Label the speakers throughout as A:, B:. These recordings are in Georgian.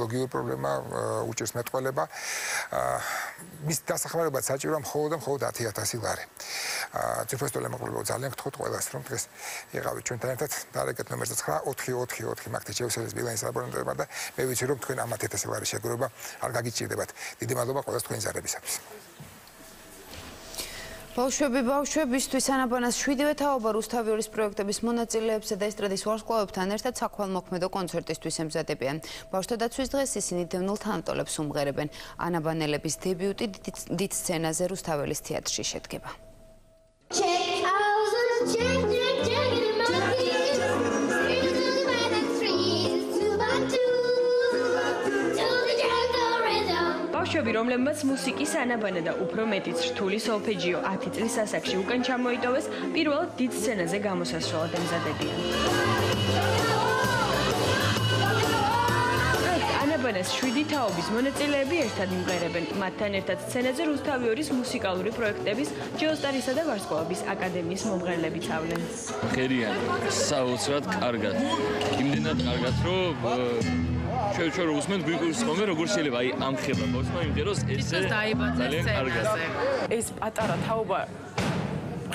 A: ფსიქოლოგიური პრობლემა, უჭირს მეტყველება. მის დასახმარებლად საჭიროა მხოლოდ 10,000 ლარი. ციფროსტო ლემოყრებო ძალიან გთხოვთ ყველას, რომ დღეს იყავით ჩვენთან ერთად. დარეკეთ ნომერზე 9-444 მაგთი შევსების ბილანის აბონენტებმა და მე ვიცი რომ თქვენ ამ 10,000 ლარის შეგროვება არ გაგიჭირდებათ. დიდი მადლობა ყველას თქვენი ზარებისათვის.
B: ბავშვებისთვის ანაბანას 7-ვე თაობა რუსთავიორის პროექტების მონაწილეებსა და ესტრადის ვარსკვლავებთან ერთად საქველმოქმედო კონცერტისთვის ემზადებიან. ბავშვთა დაცვის დღეს ისინი დევნილ თანატოლებს უმღერებენ. ანაბანელების დებიუტი დიდ სცენაზე რუსთაველის თეატრში შედგება.
C: ბავშვები, რომლებმაც მუსიკის ანაბანა და უფრო მეტიც რთული სოლფეჯიო 10 წლის ასაკში უკან ჩამოიტოვეს, პირველად დიდ სცენაზე გამოსასვლელად ემზადებიან. ანაბანას 7 თაობის მონაწილეები ერთად იმღერებენ. მათთან ერთად სცენაზე რუსთავიორის მუსიკალური პროექტების ჯეოსტარისა და ვარსკვლავების აკადემიის მომღერლები წავდნენ.
D: ხერიანი, საოცრად კარგად. იმდენად კარგად, რომ ჩვენ რო უსმენთ გვიგურს ხოლმე როგორ შეიძლება აი ამ ხება ბავშვმა იმღეროს ესე ძალიან კარგად.
E: ეს პატარა თაობა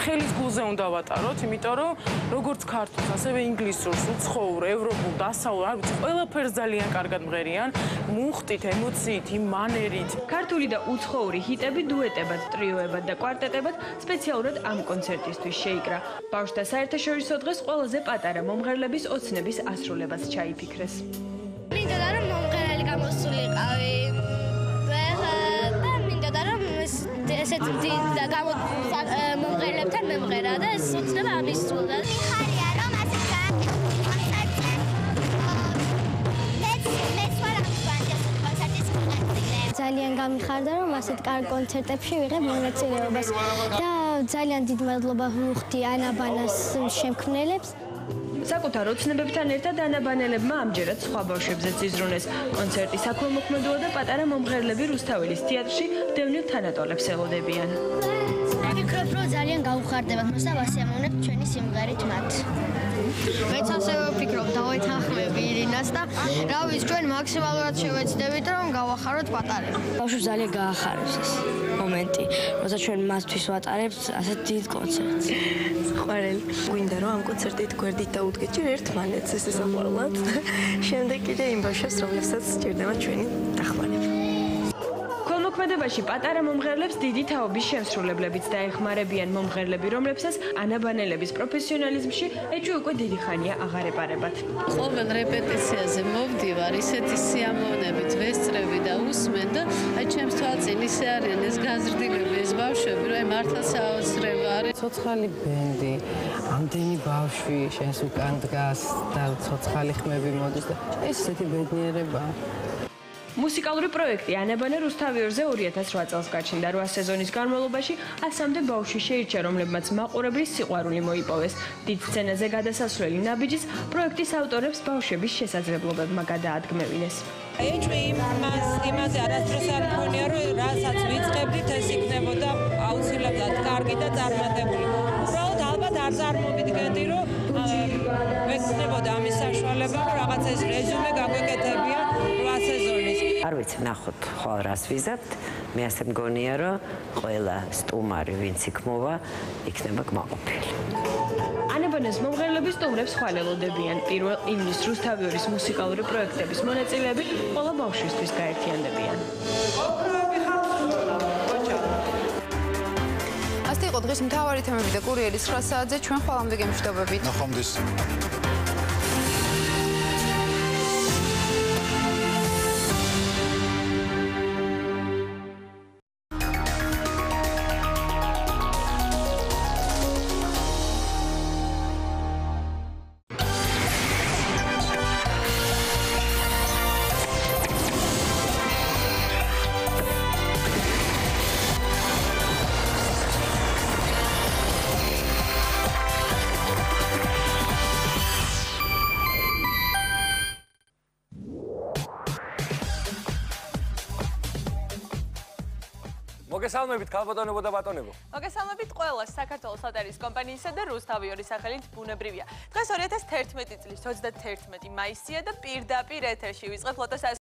E: ხელის გულზე უნდა ვატაროთ, იმიტომ რომ როგორც ქართულს, ასევე ინგლისურს, უცხოურ, ევროპულ, დასავლურ, არ ვიცი, ყველაფერს ძალიან კარგად მღერიან, მუხტით, ემოციით, იმ მანერით.
C: ქართული და უცხოური ჰიტები დუეტებად, ტრიოებად და კვარტეტებად სპეციალურად ამ კონცერტისთვის შეიკრა. ბავშვთა საერთაშორისო დღეს ყველაზე პატარა მომღერლების ოცნების ასრულებას ჩაიფიქრეს.
F: მინდოდა რომ მომღერალი გამოსულიყავი და მინდოდა რომ ესეთ დიდ მომღერლებთან მემღერა და ეს ოცნება ამისრულდა. მიხარია რომ ასე ძალიან გამიხარდა რომ ასეთ კარგ კონცერტებში ვიღებ მონაწილეობას და ძალიან დიდ მადლობა ვუხდი ანაბანას შემქმნელებს.
C: საკუთარ ოცნებებთან ერთად ანაბანელებმა ამჯერად სხვა ბავშვებზეც იზრუნეს. კონცერტი საქველმოქმედოა და პატარა მომღერლები რუსთაველის თეატრში დევნილ თანატოლებს ელოდებიან.
F: ვფიქრობ, რომ ძალიან გავუხარდებათ მას და ვასიამოვნებთ ჩვენი სიმღერით მათ.
G: მეც ასევე ვფიქრობ, დავეთანხმები ირინას და რა ვიცი, ჩვენ მაქსიმალურად შევეცდებით, რომ გავახაროთ პატარები.
H: ბავშვებს ძალიან გაახარებს ეს მომენტი, როცა ჩვენ მათთვის ვატარებთ ასეთ დიდ კონცერტს.
I: ყვარელი, გვინდა რომ ამ კონცერტით გვერდით დაუდგეთ ჯერ ერთმანეთს ეს საყვარლად. შემდეგ კიდე იმ ბავშვებს, რომლებსაც სჭირდება ჩვენი დახმარება.
C: ქველმოქმედებაში პატარა მომღერლებს დიდი თაობის შემსრულებლებიც დაეხმარებიან. მომღერლები, რომლებსაც ანაბანელების პროფესიონალიზმში ეჭვი უკვე დიდი ხანია აღარ ეპარებათ.
J: ყოველ რეპეტიციაზე მოვდივარ, ისეთი სიამოვნებით ვესწრები და усმენ და აი ჩემს თვალწინ ისე არიან ეს გაზრდილები, ეს ბავშვები, რომ მართლა საოცრება არის.
K: ცოცხალი ბენდი, ამდენი ბავშვი შენს უკან დგას და ცოცხალი ხმები მოდის და ეს ესეთი ბედნიერებაა.
C: მუსიკალური პროექტი ანაბანა რუსთავიორზე 2008 წელს გაჩნდა. 8 სეზონის განმავლობაში 100-მდე ბავშვი შეირჩა, რომლებმაც მაყურებლის სიყვარული მოიპოვეს. დიდ სცენაზე გადასასვლელი ნაბიჯის პროექტის ავტორებს ბავშვების შესაძლებლობებმა გადაადგმევინეს.
L: ეჭვი იმაზე არასდროს არ მქონია, რომ რასაც ვიწყებდით, ეს იქნებოდა აუცილებლად კარგი და წარმატებული. უბრალოდ ალბათ არ წარმოვიდგენდი, რომ მეცნებოდა ამის საშუალება, რომ რაღაც ეს რეზუმე გაგვეკეთებია 8 სეზონის.
M: არ ვიცი, ნახოთ, ხო რას ვიზავთ. მე ასე მგონია, რომ ყველა სტუმარი, ვინც იქ მოვა, იქნება კმაყოფილი.
C: ანაბანას მომღერლების სტუმრებს ხვალ-ელოდებიან. 1 ივნისს რუსთავიორის მუსიკალური პროექტების მონაწილეები ყველა ბავშვისთვის გაერთიანდებიან.
B: ასეთი იყო დღის მთავარი თემები და კურიერის 9 საათზე ჩვენ ხვალამდე გემშვიდობებით.
A: ნახვამდის.
N: მოგესალმებით ქალბატონებო და ბატონებო.
O: მოგესალმებით ყველას. საქართველოს ატარის კომპანიისა და რუსთავიორის სახელით ბუნებრივია. დღეს 2011 წლის 31 მაისია და პირდაპირ ეთერში ვიწყებთ ლოტოს